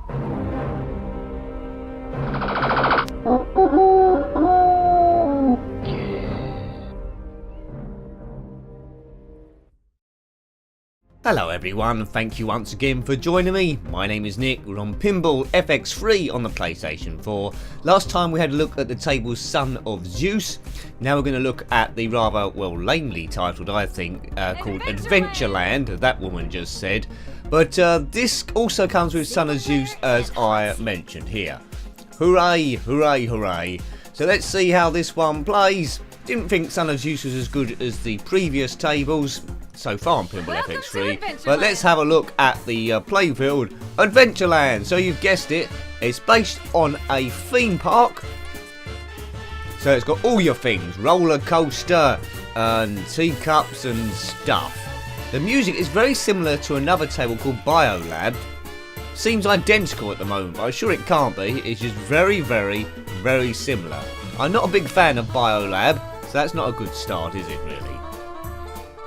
Hello everyone, and thank you once again for joining me. My name is Nick, we're on Pinball FX3 on the PlayStation 4. Last time we had a look at the table Son of Zeus. Now we're going to look at the rather, well, lamely titled, I think, called Adventureland, that woman just said. But this also comes with Son of Zeus, as I mentioned here. Hooray, hooray, hooray. So let's see how this one plays. Didn't think Son of Zeus was as good as the previous tables so far on Pinball FX3, but let's have a look at the playfield. Adventureland, so you've guessed it, it's based on a theme park, so it's got all your things, roller coaster and teacups and stuff. The music is very similar to another table called Biolab. Seems identical at the moment, but I'm sure it can't be. It's just very, very, very similar. I'm not a big fan of Biolab, so that's not a good start, is it really?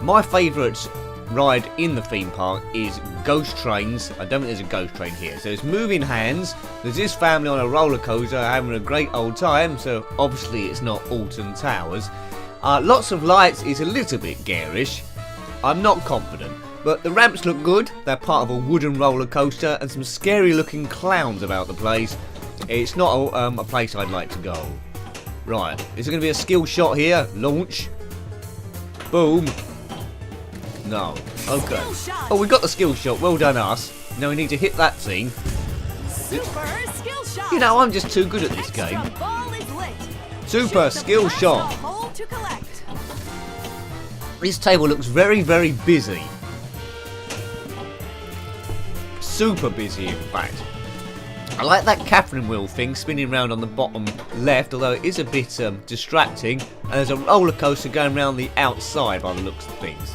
My favourite ride in the theme park is Ghost Trains. I don't think there's a ghost train here. So it's moving hands. There's this family on a roller coaster having a great old time. So obviously it's not Alton Towers. Lots of lights is a little bit garish. I'm not confident. But the ramps look good. They're part of a wooden roller coaster and some scary looking clowns about the place. It's not a place I'd like to go. Right. Is there going to be a skill shot here? Launch. Boom. No. Okay. Oh, we got the skill shot. Well done, us. Now we need to hit that thing. You know, I'm just too good at this game. Super skill shot. This table looks very, very busy. Super busy, in fact. I like that Catherine wheel thing spinning around on the bottom left, although it is a bit distracting. And there's a roller coaster going around the outside by the looks of things.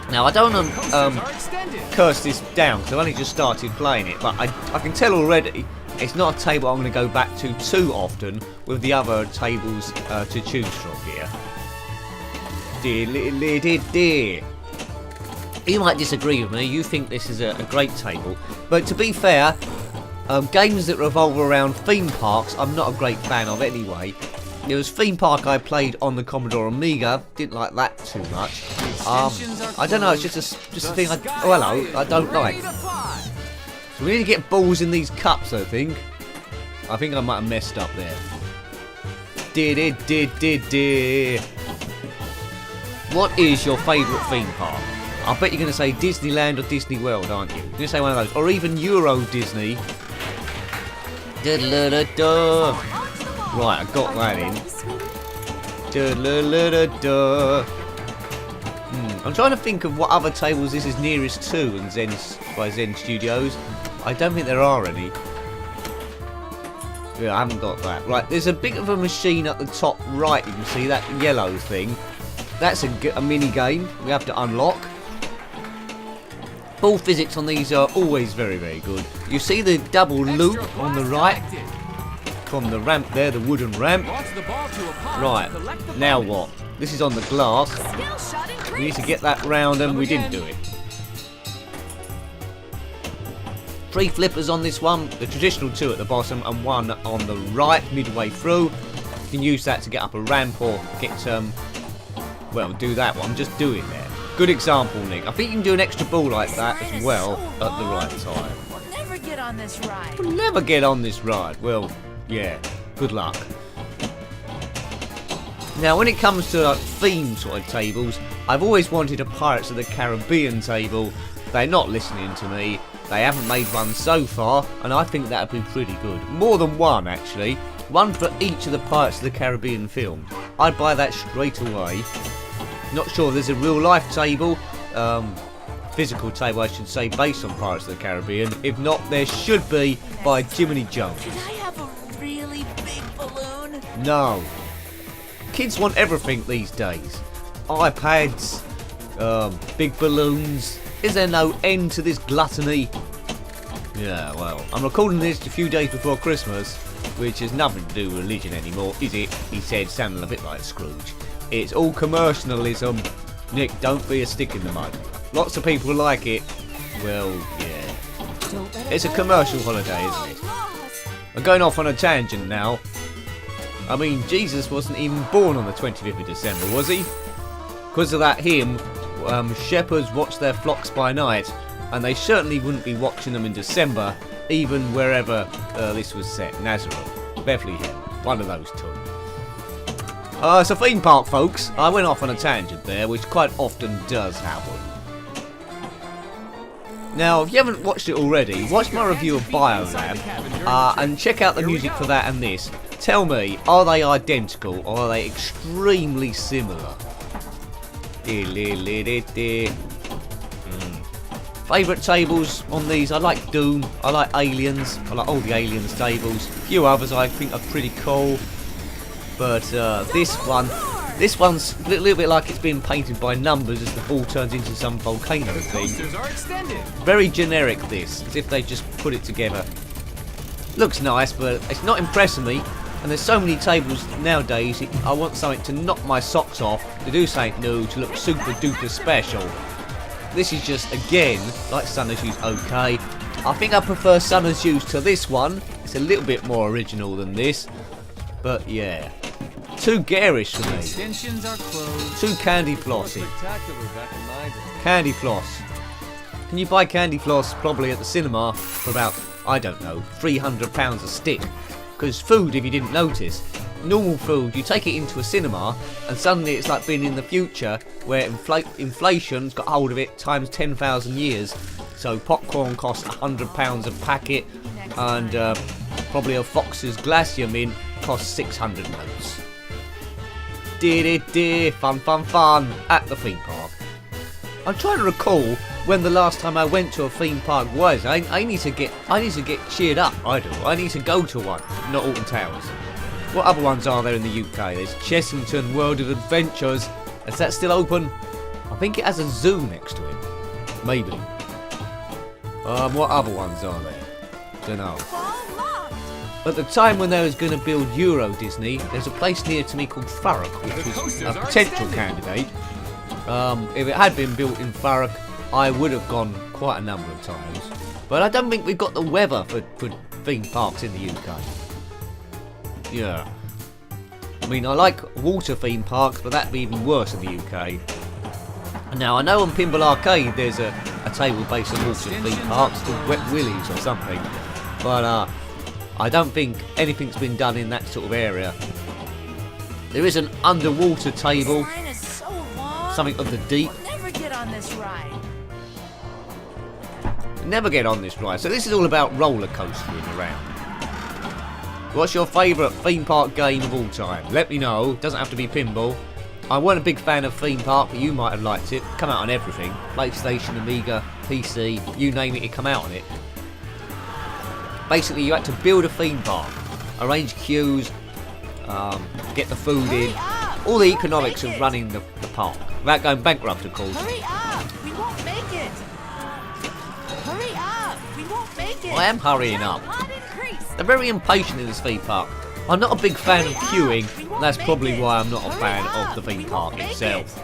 Now I don't want to curse this down because I've only just started playing it, but I can tell already it's not a table I'm going to go back to too often with the other tables to choose from here. You might disagree with me, you think this is a great table, but to be fair, games that revolve around theme parks I'm not a great fan of anyway. There was Theme Park I played on the Commodore Amiga, didn't like that too much. I don't know, it's just a thing I don't like. So we need to get balls in these cups, I think. I think I might have messed up there. What is your favourite theme park? I bet you're going to say Disneyland or Disney World, aren't you? You're going to say one of those. Or even Euro Disney. Right, I got that in. I'm trying to think of what other tables this is nearest to in by Zen Studios. I don't think there are any. Yeah, I haven't got that. Right, there's a bit of a machine at the top right. You can see that yellow thing. That's a mini game we have to unlock. Ball physics on these are always very, very good. You see the double loop on the right? From the ramp there, the wooden ramp. Right, now what? This is on the glass. We need to get that round and we didn't do it. 3 flippers on this one, the traditional 2 at the bottom and 1 on the right midway through. You can use that to get up a ramp or get, well, do that one. I'm just doing there. Good example, Nick. I think you can do an extra ball like that as well at the right time. We'll never get on this ride. We'll never get on this ride. Well, yeah, good luck. Now, when it comes to like theme sort of tables, I've always wanted a Pirates of the Caribbean table. They're not listening to me. They haven't made one so far, and I think that would be pretty good. More than one, actually. One for each of the Pirates of the Caribbean films. I'd buy that straight away. Not sure there's a real life table, physical table I should say, based on Pirates of the Caribbean. If not, there should be by Jiminy Jones. Can I have a really big balloon? No. Kids want everything these days. iPads, big balloons. Is there no end to this gluttony? Yeah, well, I'm recording this a few days before Christmas, which has nothing to do with religion anymore, is it? He said, sounding a bit like Scrooge. It's all commercialism. Nick, don't be a stick in the mud. Lots of people like it. Well, yeah. It's a commercial holiday, isn't it? I'm going off on a tangent now. I mean, Jesus wasn't even born on the 25th of December, was he? Because of that hymn, shepherds watch their flocks by night, and they certainly wouldn't be watching them in December, even wherever this was set. Nazareth, Bethlehem, one of those two. It's a theme park, folks. I went off on a tangent there, which quite often does happen. Now, if you haven't watched it already, watch my review of Biolab, and check out the music for that and this. Tell me, are they identical, or are they extremely similar? Favourite tables on these, I like Doom, I like Aliens, I like all the Aliens tables. A few others I think are pretty cool. But this one's a little bit like it's been painted by numbers as the ball turns into some volcano thing. Very generic this, as if they just put it together. Looks nice, but it's not impressing me. And there's so many tables nowadays, I want something to knock my socks off, to do something new, to look super duper special. This is just, again, like SON OF ZEUS, okay. I think I prefer SON OF ZEUS to this one. It's a little bit more original than this. But yeah. Too garish for me. Extensions are closed. Too candy flossy. Candy floss. Can you buy candy floss probably at the cinema for about, I don't know, £300 a stick? Because food, if you didn't notice, normal food, you take it into a cinema and suddenly it's like being in the future where inflation's got hold of it times 10,000 years. So popcorn costs £100 a packet, and probably a Fox's Glacier mint costs 600 notes. Fun at the theme park. I'm trying to recall when the last time I went to a theme park was. I need to get cheered up. I do. I need to go to one. Not Alton Towers. What other ones are there in the UK? There's Chessington World of Adventures. Is that still open? I think it has a zoo next to it. Maybe. What other ones are there? Don't know. At the time when they was going to build Euro Disney, there's a place near to me called Thurrock, which was a potential candidate. If it had been built in Thurrock, I would have gone quite a number of times. But I don't think we've got the weather for theme parks in the UK. Yeah. I mean, I like water theme parks, but that'd be even worse in the UK. Now, I know on Pinball Arcade there's a table based on water theme parks called Wet Willies or something. But I don't think anything's been done in that sort of area. There is an underwater table, something of the deep. Never get on this ride. Never get on this ride. So this is all about roller coastering around. What's your favourite theme park game of all time? Let me know. Doesn't have to be pinball. I wasn't a big fan of theme park, but you might have liked it. Come out on everything. PlayStation, Amiga, PC, you name it, it come out on it. Basically, you had to build a theme park, arrange queues, get the food in, all the economics of running the park, without going bankrupt, of course. Hurry up! We won't make it! Hurry up! We won't make it! I am hurrying up. They're very impatient in this theme park. I'm not a big fan of queuing, and that's probably why I'm not a fan of the theme park itself.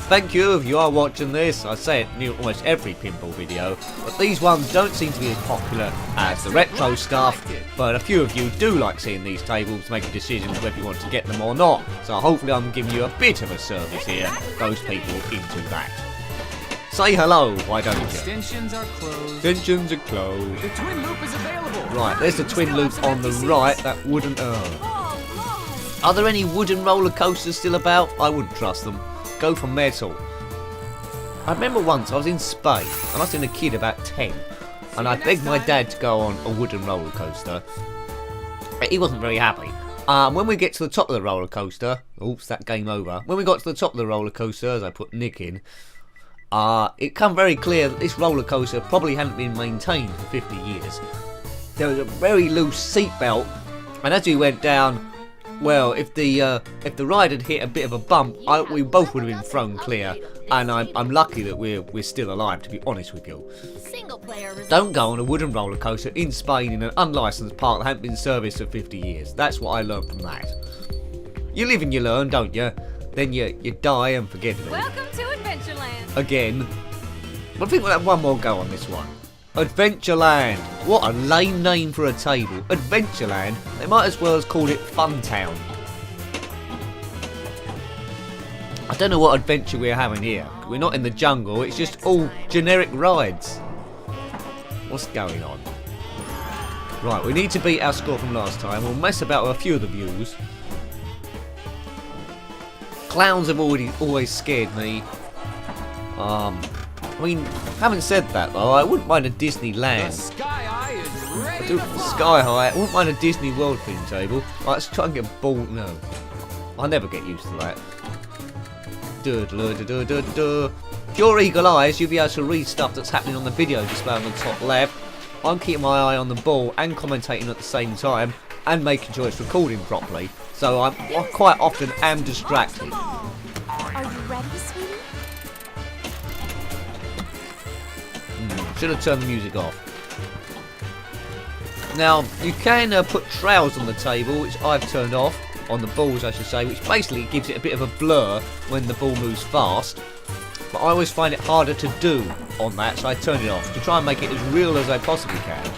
Thank you if you are watching this. I say it in almost every pinball video, but these ones don't seem to be as popular as the retro stuff, but a few of you do like seeing these tables to make a decision whether you want to get them or not, so hopefully I'm giving you a bit of a service here, those people into that. Say hello, why don't you? Extensions are closed. Extensions are closed. The twin loop is available. Right, there's the twin loop on the right, that wooden... Are there any wooden roller coasters still about? I wouldn't trust them. Go for metal. I remember once I was in Spain. I must have been a kid about 10. And I begged my dad to go on a wooden roller coaster. He wasn't very happy. When we get to the top of the roller coaster... Oops, that game over. When we got to the top of the roller coaster, as I put Nick in... it come very clear that this roller coaster probably hadn't been maintained for 50 years. There was a very loose seat belt. And as we went down... Well, if the ride had hit a bit of a bump, we both would have been thrown clear, and I'm lucky that we're still alive, to be honest with you. Don't go on a wooden roller coaster in Spain in an unlicensed park that hasn't been serviced for 50 years. That's what I learned from that. You live and you learn, don't you? Then you die and forget it all. Welcome to Adventureland. again. I think we'll have one more go on this one. Adventureland. What a lame name for a table. Adventureland. They might as well have called it Funtown. I don't know what adventure we're having here. We're not in the jungle. It's just all generic rides. What's going on? Right, we need to beat our score from last time. We'll mess about with a few of the views. Clowns have always scared me. I mean, having said that though, I wouldn't mind a Disneyland. The Sky High is ready to fly. Sky High. I wouldn't mind a Disney World theme table. Right, let's try and get bald. No, I'll never get used to that. If you're eagle eyes, you'll be able to read stuff that's happening on the video display on the top left. I'm keeping my eye on the ball and commentating at the same time and making sure it's recording properly. So I quite often am distracted. Are you ready, sweetie? Should have turned the music off. Now, you can put trails on the table, which I've turned off, on the balls I should say, which basically gives it a bit of a blur when the ball moves fast. But I always find it harder to do on that, so I turned it off to try and make it as real as I possibly can.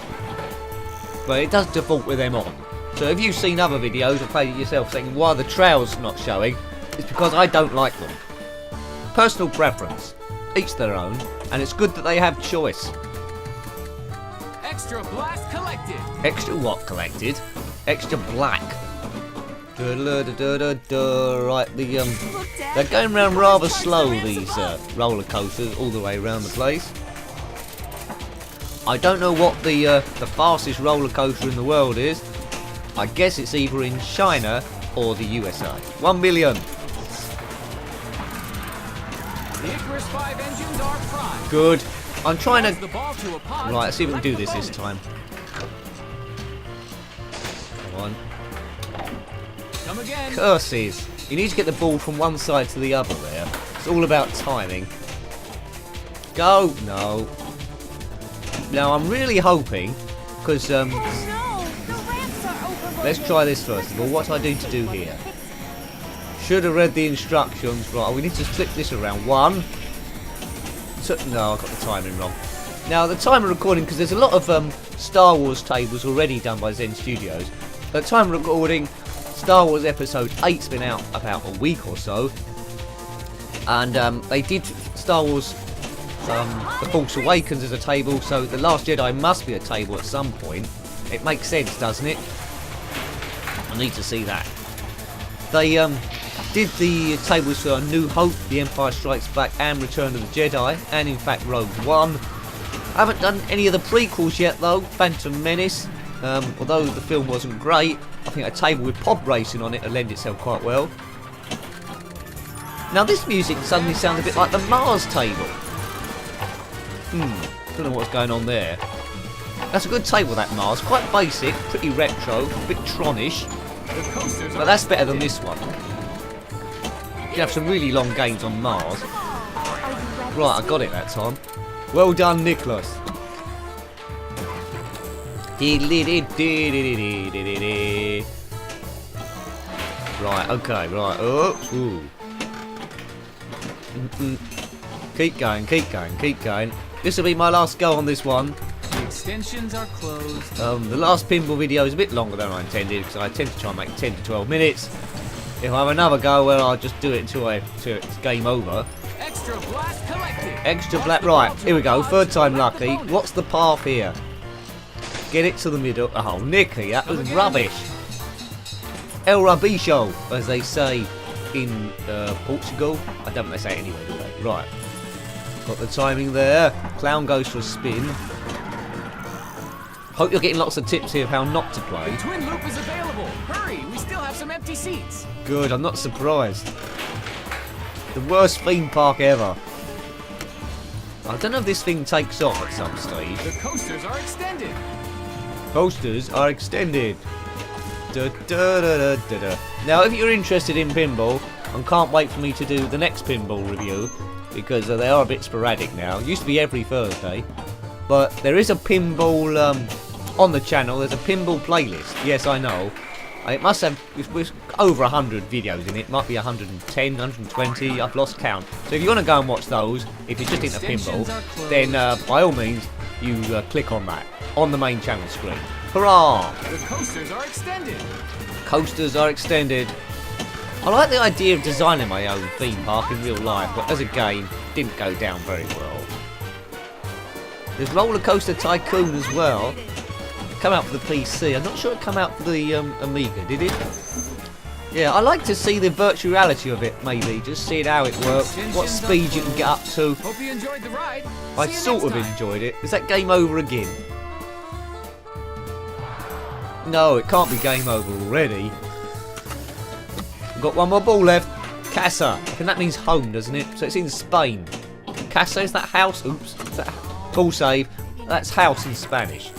But it does default with them on. So if you've seen other videos or played it yourself thinking why are the trails not showing, it's because I don't like them. Personal preference. Each their own, and it's good that they have choice. Extra blast collected. Extra what collected? Extra black. Right, they're going around rather slow, these roller coasters, all the way around the place. I don't know what the fastest roller coaster in the world is. I guess it's either in China or the USA. 1 million. The Icarus 5 engines are primed. Good. I'm trying The to... ball to a pod. Right, let's see if we can do this Collect time. Come on. Come again. Curses. You need to get the ball from one side to the other there. It's all about timing. Go. No. Now, I'm really hoping, because... Oh no! The ramps are overloaded. let's try this first of all. What do I need to do here? Should have read the instructions. Right, we need to flip this around. 1. No, I got the timing wrong. Now, the time of recording, because there's a lot of Star Wars tables already done by Zen Studios. At the time of recording, Star Wars Episode 8's been out about a week or so. And they did Star Wars The Force Awakens as a table, so The Last Jedi must be a table at some point. It makes sense, doesn't it? I need to see that. They did the tables for A New Hope, The Empire Strikes Back and Return of the Jedi, and in fact Rogue One. I haven't done any of the prequels yet though, Phantom Menace. Although the film wasn't great, I think a table with pod racing on it will lend itself quite well. Now this music suddenly sounds a bit like the Mars table. Don't know what's going on there. That's a good table, that Mars. Quite basic, pretty retro, a bit Tronish. The coasters But are that's better than this one. You can have some really long games on Mars. Right, I got it that time. Well done, Nicholas. Right, okay, right. Oh, ooh. Keep going, keep going, keep going. This will be my last go on this one. The extensions are closed. The last pinball video is a bit longer than I intended because I tend to try and make 10 to 12 minutes. If I have another go, well, I'll just do it until it's game over. Extra blast collected. Extra black. Right, here we go. Third time lucky. What's the path here? Get it to the middle. Oh, Nicky, that was rubbish. El Rabicho, as they say in Portugal. I don't think they say it anywhere, do they? Right. Got the timing there. Clown goes for a spin. Hope you're getting lots of tips here of how not to play. The twin loop is available. Hurry, we still have some empty seats. Good, I'm not surprised. The worst theme park ever. I don't know if this thing takes off at some stage. The coasters are extended. Coasters are extended. Da, da, da, da, da, da. Now, if you're interested in pinball and can't wait for me to do the next pinball review, because they are a bit sporadic now. It used to be every Thursday. But there is a pinball on the channel. There's a pinball playlist. Yes, I know. It must have... over 100 videos in it. Might be 110, 120. I've lost count. So if you want to go and watch those, if you're just into pinball, then by all means, you click on that on the main channel screen. Hurrah! The coasters are extended. Coasters are extended. I like the idea of designing my own theme park in real life, but as a game, didn't go down very well. There's Roller Coaster Tycoon as well. Come out for the PC. I'm not sure it come out for the Amiga, did it? Yeah, I like to see the virtual reality of it, maybe. Just seeing how it works, what speed you can get up to. Hope you enjoyed the ride. I sort of enjoyed it. Is that game over again? No, it can't be game over already. We've got one more ball left. Casa. I think that means home, doesn't it? So it's in Spain. Casa, is that house? Oops. Is that ball save? That's house in Spanish.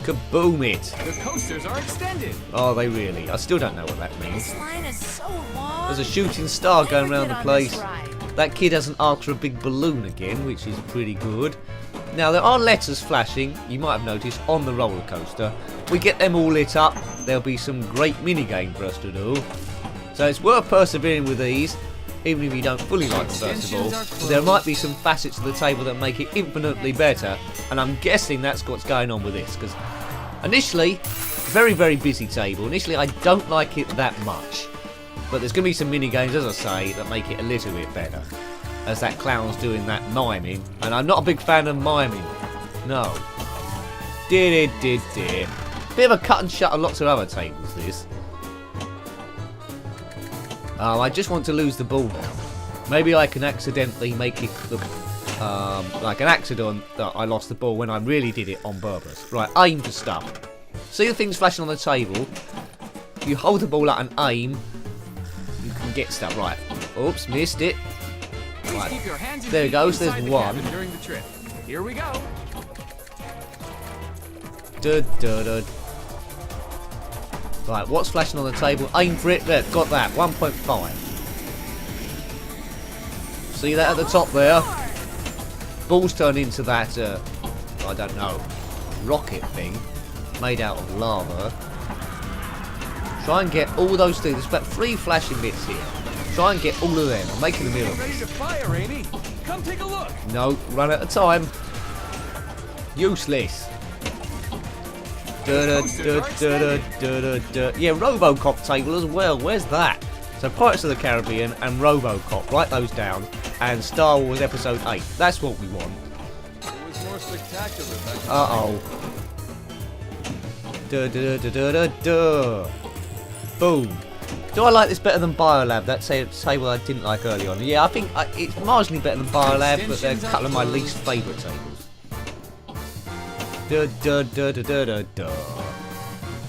Kaboom it. The coasters are extended. Oh, they really? I still don't know what that means. This line is so long. There's a shooting star Why going we around get the on place. this ride? That kid hasn't asked for a big balloon again, which is pretty good. Now, there are letters flashing, you might have noticed, on the roller coaster. We get them all lit up, there'll be some great mini-game for us to do. So it's worth persevering with these, even if you don't fully like them first of all. There might be some facets of the table that make it infinitely better, and I'm guessing that's what's going on with this, because initially, very, very busy table. Initially, I don't like it that much. But there's going to be some mini-games, as I say, that make it a little bit better. As that clown's doing that miming. And I'm not a big fan of miming. No. Bit of a cut and shut on lots of other tables, this. I just want to lose the ball now. Maybe I can accidentally make it look like an accident that I lost the ball when I really did it on purpose. Right, aim for stuff. See the things flashing on the table? You hold the ball out and aim. You can get stuff. Right. Oops, missed it. Right. Keep your hands and There it feet goes. inside There's the one. cabin during the trip. Here we go. Right, what's flashing on the table? Aim for it. There, got that. 1.5. See that at the top there? Ball's turned into that, I don't know, rocket thing made out of lava. Try and get all those things. There's about 3 flashing bits here. Try and get all of them. I'm making a middle. Ready to fire, Amy? Come take a look. No, run at a time. Useless. Yeah, Robocop table as well. Where's that? So Pirates of the Caribbean and Robocop. Write those down. And Star Wars Episode 8. That's what we want. It was more spectacular back in Boom. Do I like this better than Biolab? That table I didn't like early on. Yeah, I think it's marginally better than Biolab, but they're a couple of my least favourite tables.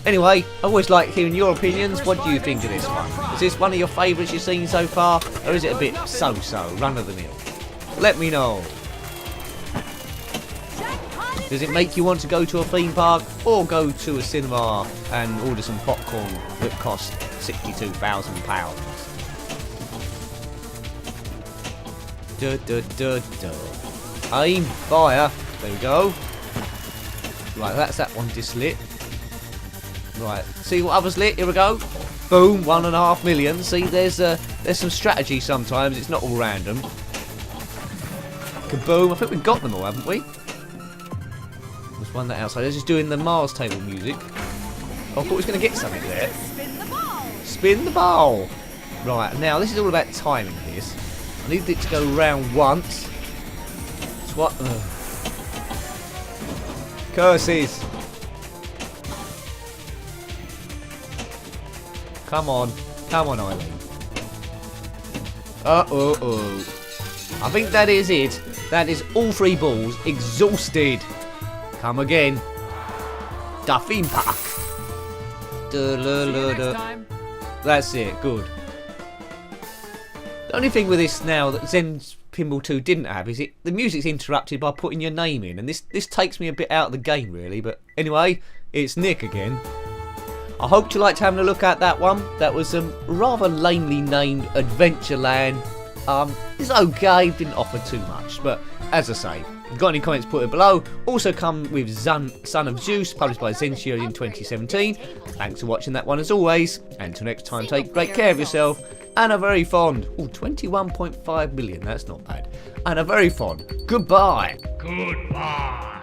Anyway, I always like hearing your opinions. What do you think of this one? Is this one of your favourites you've seen so far? Or is it a bit so-so, run-of-the-mill? Let me know. Does it make you want to go to a theme park or go to a cinema and order some popcorn that cost £62,000? Aim, fire. There we go. Right, that's that one dislit. Right, see what others lit? Here we go. Boom, 1.5 million. See, there's some strategy sometimes. It's not all random. Kaboom. I think we've got them all, haven't we? There's one that outside. They're just doing the Mars table music. Oh, I thought we was going to get something there. Spin the ball. Spin the ball. Right, now this is all about timing this. I need it to go round once. It's what? Curses. Come on. Come on, Eileen. Uh-oh. I think that is it. That is all 3 balls exhausted. Come again. The theme park. That's it. Good. The only thing with this now that Zen Pinball 2 didn't have is the music's interrupted by putting your name in, and this takes me a bit out of the game really. But anyway, it's Nick again. I hope you liked having a look at that one. That was rather lamely named Adventureland. It's okay, didn't offer too much, but as I say, Got any comments, put it below. Also come with Son of Zeus, published by Zen Studios in 2017. Thanks for watching that one as always. Until next time, take great care of yourself. And a very fond, 21.5 million, that's not bad. And a very fond goodbye. Goodbye.